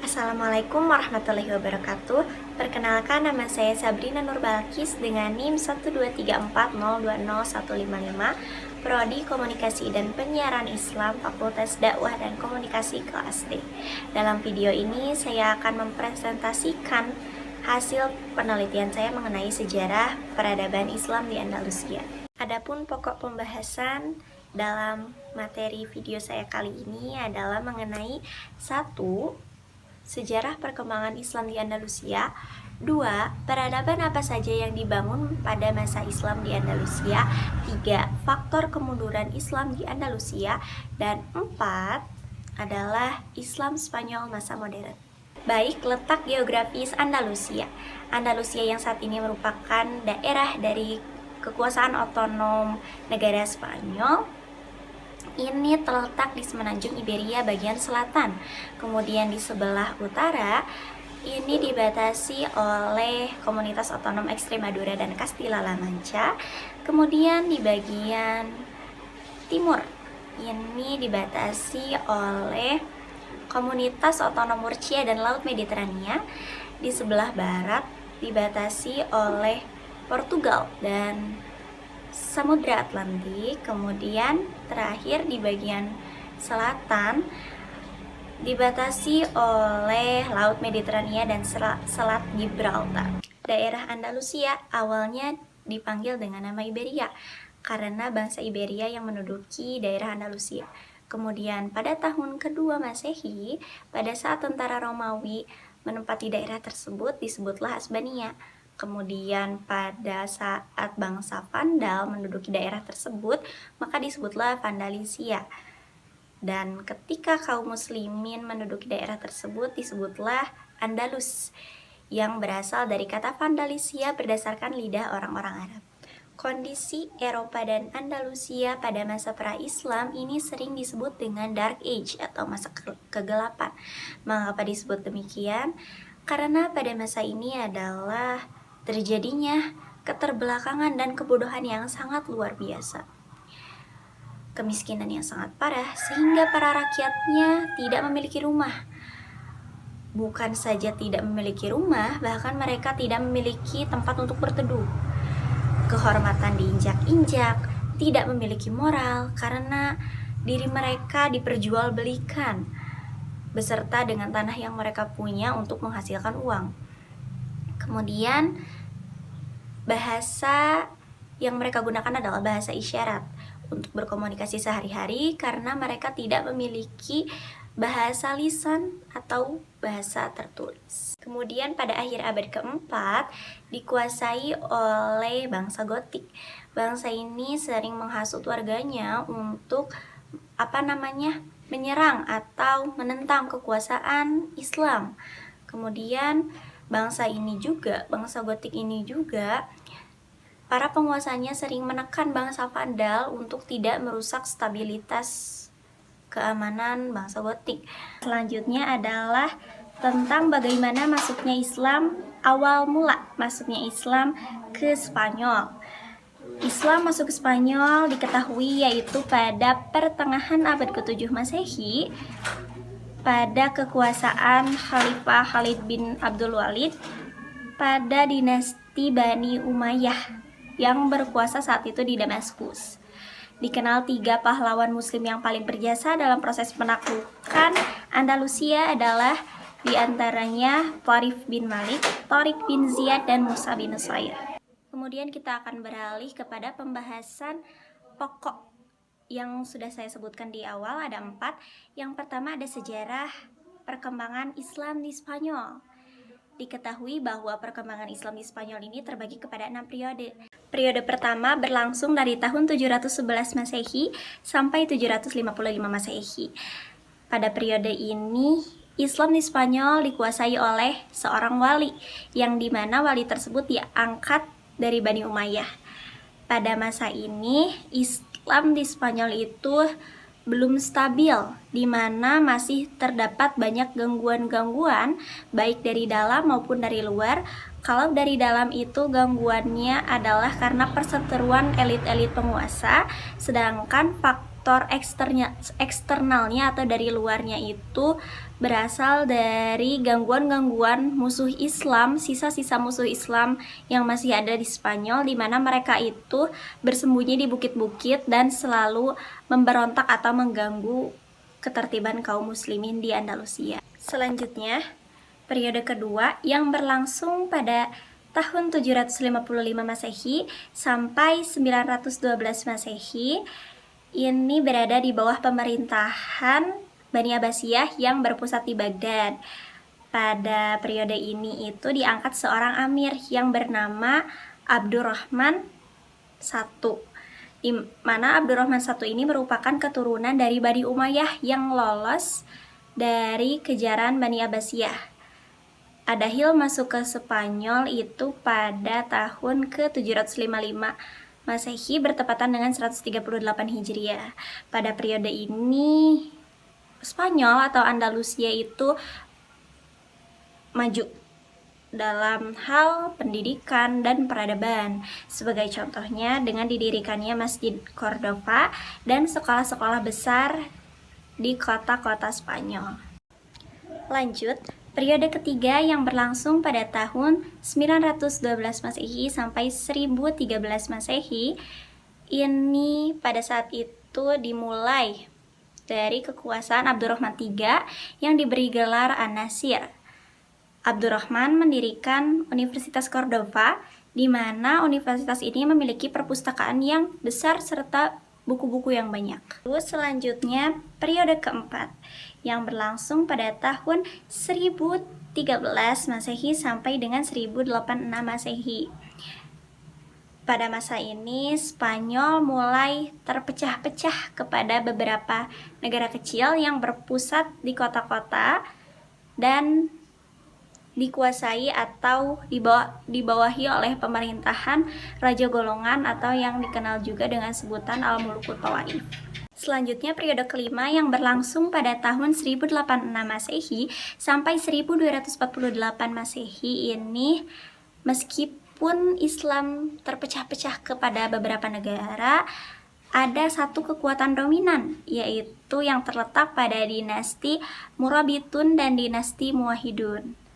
Assalamualaikum warahmatullahi wabarakatuh. Perkenalkan, nama saya Sabrina Nurbalkis dengan NIM 123402015, Prodi Komunikasi dan Penyiaran Islam, Fakultas Dakwah dan Komunikasi kelas D. Dalam video ini saya akan mempresentasikan hasil penelitian saya mengenai sejarah peradaban Islam di Andalusia. Adapun pokok pembahasan dalam materi video saya kali ini adalah mengenai 1. Sejarah perkembangan Islam di Andalusia. 2. Peradaban apa saja yang dibangun pada masa Islam di Andalusia. 3. Faktor kemunduran Islam di Andalusia. Dan 4 adalah Islam Spanyol masa modern. Baik, letak geografis Andalusia. Andalusia yang saat ini merupakan daerah dari kekuasaan otonom negara Spanyol. Ini terletak di semenanjung Iberia bagian selatan. Kemudian di sebelah utara ini dibatasi oleh komunitas otonom Extremadura dan Castilla-La Mancha. Kemudian di bagian timur ini dibatasi oleh komunitas otonom Murcia dan Laut Mediterania. Di sebelah barat dibatasi oleh Portugal dan Samudra Atlantik. Kemudian terakhir di bagian selatan dibatasi oleh Laut Mediterania dan Selat Gibraltar. Daerah Andalusia awalnya dipanggil dengan nama Iberia karena bangsa Iberia yang menduduki daerah Andalusia. Kemudian pada tahun kedua Masehi, pada saat tentara Romawi menempati daerah tersebut, disebutlah Hasbania. Kemudian pada saat bangsa Vandal menduduki daerah tersebut, maka disebutlah Vandalisia. Dan ketika kaum muslimin menduduki daerah tersebut, disebutlah Andalus, yang berasal dari kata Vandalisia berdasarkan lidah orang-orang Arab. Kondisi Eropa dan Andalusia pada masa pra-Islam ini sering disebut dengan Dark Age atau masa kegelapan. Mengapa disebut demikian? Karena pada masa ini adalah terjadinya keterbelakangan dan kebodohan yang sangat luar biasa. Kemiskinan yang sangat parah sehingga para rakyatnya tidak memiliki rumah. Bukan saja tidak memiliki rumah, bahkan mereka tidak memiliki tempat untuk berteduh. Kehormatan diinjak-injak, tidak memiliki moral karena diri mereka diperjualbelikan beserta dengan tanah yang mereka punya untuk menghasilkan uang. Kemudian bahasa yang mereka gunakan adalah bahasa isyarat untuk berkomunikasi sehari-hari karena mereka tidak memiliki bahasa lisan atau bahasa tertulis. Kemudian pada akhir abad keempat dikuasai oleh bangsa Gotik. Bangsa ini sering menghasut warganya untuk menyerang atau menentang kekuasaan Islam. Kemudian bangsa Gotik ini juga para penguasanya sering menekan bangsa Vandal untuk tidak merusak stabilitas keamanan bangsa Gotik. Selanjutnya adalah tentang bagaimana awal mula masuknya Islam ke Spanyol. Islam masuk ke Spanyol diketahui yaitu pada pertengahan abad ke-7 Masehi pada kekuasaan Khalifah Khalid bin Abdul Walid pada dinasti Bani Umayyah yang berkuasa saat itu di Damaskus. Dikenal 3 pahlawan muslim yang paling berjasa dalam proses penaklukan Andalusia adalah diantaranya Tharif bin Malik, Tariq bin Ziyad, dan Musa bin Nusair. Kemudian kita akan beralih kepada pembahasan pokok yang sudah saya sebutkan di awal, ada 4. Yang pertama ada sejarah perkembangan Islam di Spanyol. Diketahui bahwa perkembangan Islam di Spanyol ini terbagi kepada 6 periode. Periode pertama berlangsung dari tahun 711 Masehi sampai 755 Masehi. Pada periode ini, Islam di Spanyol dikuasai oleh seorang wali, yang dimana wali tersebut diangkat dari Bani Umayyah. Pada masa ini, Islam di Spanyol itu belum stabil, di mana masih terdapat banyak gangguan-gangguan baik dari dalam maupun dari luar. Kalau dari dalam itu gangguannya adalah karena perseteruan elit-elit penguasa, sedangkan faktor faktor eksternalnya atau dari luarnya itu berasal dari gangguan-gangguan musuh Islam, sisa-sisa musuh Islam yang masih ada di Spanyol, di mana mereka itu bersembunyi di bukit-bukit dan selalu memberontak atau mengganggu ketertiban kaum muslimin di Andalusia. Selanjutnya, periode kedua yang berlangsung pada tahun 755 Masehi sampai 912 Masehi ini berada di bawah pemerintahan Bani Abbasiyah yang berpusat di Baghdad. Pada periode ini itu diangkat seorang amir yang bernama Abdurrahman I, di mana Abdurrahman I ini merupakan keturunan dari Bani Umayyah yang lolos dari kejaran Bani Abbasiyah. Adahil masuk ke Spanyol itu pada tahun ke-755 Masehi bertepatan dengan 138 Hijriah. Pada periode ini Spanyol atau Andalusia itu maju dalam hal pendidikan dan peradaban. Sebagai contohnya dengan didirikannya Masjid Cordova dan sekolah-sekolah besar di kota-kota Spanyol. Lanjut, periode ketiga yang berlangsung pada tahun 912 Masehi sampai 1013 Masehi ini pada saat itu dimulai dari kekuasaan Abdurrahman III yang diberi gelar An-Nasir. Abdurrahman mendirikan Universitas Cordova, di mana universitas ini memiliki perpustakaan yang besar serta buku-buku yang banyak. Terus selanjutnya periode keempat yang berlangsung pada tahun 1013 Masehi sampai dengan 1086 Masehi. Pada masa ini Spanyol mulai terpecah-pecah kepada beberapa negara kecil yang berpusat di kota-kota dan dikuasai atau dibawahi oleh pemerintahan Raja Golongan atau yang dikenal juga dengan sebutan Al-Mulukut Tawaif. Selanjutnya periode kelima yang berlangsung pada tahun 1086 Masehi sampai 1248 Masehi ini, meskipun Islam terpecah-pecah kepada beberapa negara, ada satu kekuatan dominan, yaitu yang terletak pada dinasti Murabitun dan dinasti Muwahhidun.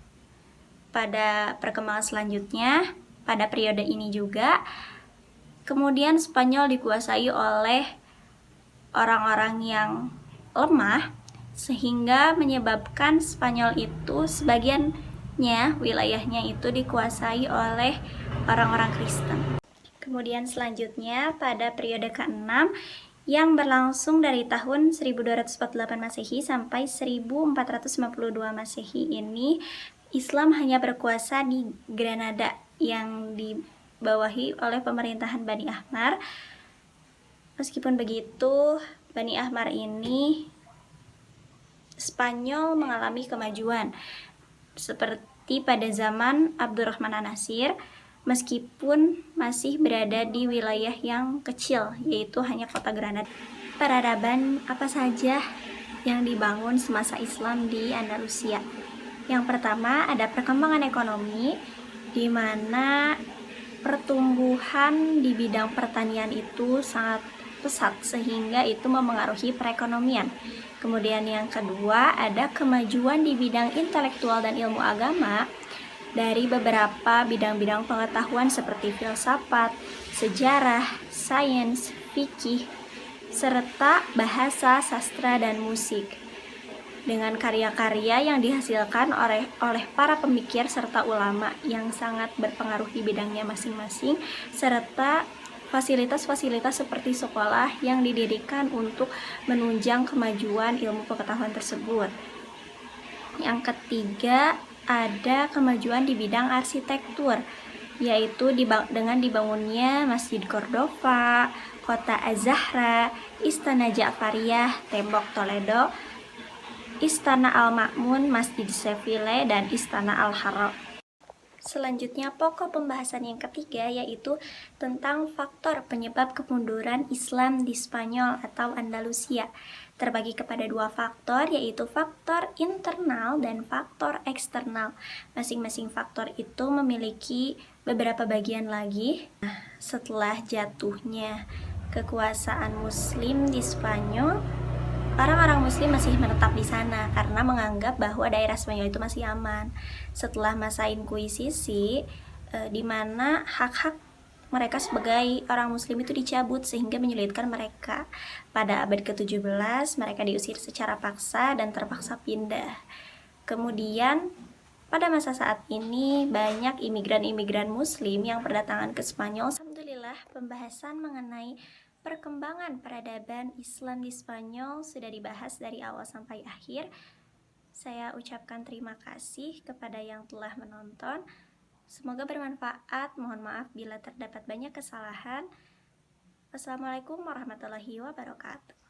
Pada perkembangan selanjutnya, pada periode ini juga, kemudian Spanyol dikuasai oleh orang-orang yang lemah, sehingga menyebabkan Spanyol itu sebagiannya, wilayahnya itu dikuasai oleh orang-orang Kristen. Kemudian selanjutnya, pada periode ke-6 yang berlangsung dari tahun 1248 Masehi sampai 1452 Masehi ini, Islam hanya berkuasa di Granada yang dibawahi oleh pemerintahan Bani Ahmar. Meskipun begitu, Bani Ahmar ini Spanyol mengalami kemajuan seperti pada zaman Abdurrahman An-Nasir, meskipun masih berada di wilayah yang kecil, yaitu hanya kota Granada. Peradaban apa saja yang dibangun semasa Islam di Andalusia? Yang pertama ada perkembangan ekonomi, di mana pertumbuhan di bidang pertanian itu sangat pesat sehingga itu memengaruhi perekonomian. Kemudian yang kedua ada kemajuan di bidang intelektual dan ilmu agama dari beberapa bidang-bidang pengetahuan seperti filsafat, sejarah, sains, fikih, serta bahasa, sastra, dan musik. Dengan karya-karya yang dihasilkan oleh para pemikir serta ulama yang sangat berpengaruh di bidangnya masing-masing, serta fasilitas-fasilitas seperti sekolah yang didirikan untuk menunjang kemajuan ilmu pengetahuan tersebut. Yang ketiga, ada kemajuan di bidang arsitektur, yaitu dengan dibangunnya Masjid Cordova, Kota Az-Zahra, Istana Ja'fariyah, Tembok Toledo, Istana Al-Ma'mun, Masjid Seville, dan Istana Al-Harra. Selanjutnya, pokok pembahasan yang ketiga yaitu tentang faktor penyebab kemunduran Islam di Spanyol atau Andalusia. Terbagi kepada dua faktor, yaitu faktor internal dan faktor eksternal. Masing-masing faktor itu memiliki beberapa bagian lagi. Setelah jatuhnya kekuasaan Muslim di Spanyol, orang-orang Muslim masih menetap di sana karena menganggap bahwa daerah Spanyol itu masih aman. Setelah masa inkuisisi, di mana hak-hak mereka sebagai orang Muslim itu dicabut sehingga menyulitkan mereka. Pada abad ke-17, mereka diusir secara paksa dan terpaksa pindah. Kemudian, pada masa saat ini, banyak imigran-imigran Muslim yang berdatangan ke Spanyol. Alhamdulillah, pembahasan mengenai perkembangan peradaban Islam di Spanyol sudah dibahas dari awal sampai akhir. Saya ucapkan terima kasih kepada yang telah menonton. Semoga bermanfaat. Mohon maaf bila terdapat banyak kesalahan. Wassalamualaikum warahmatullahi wabarakatuh.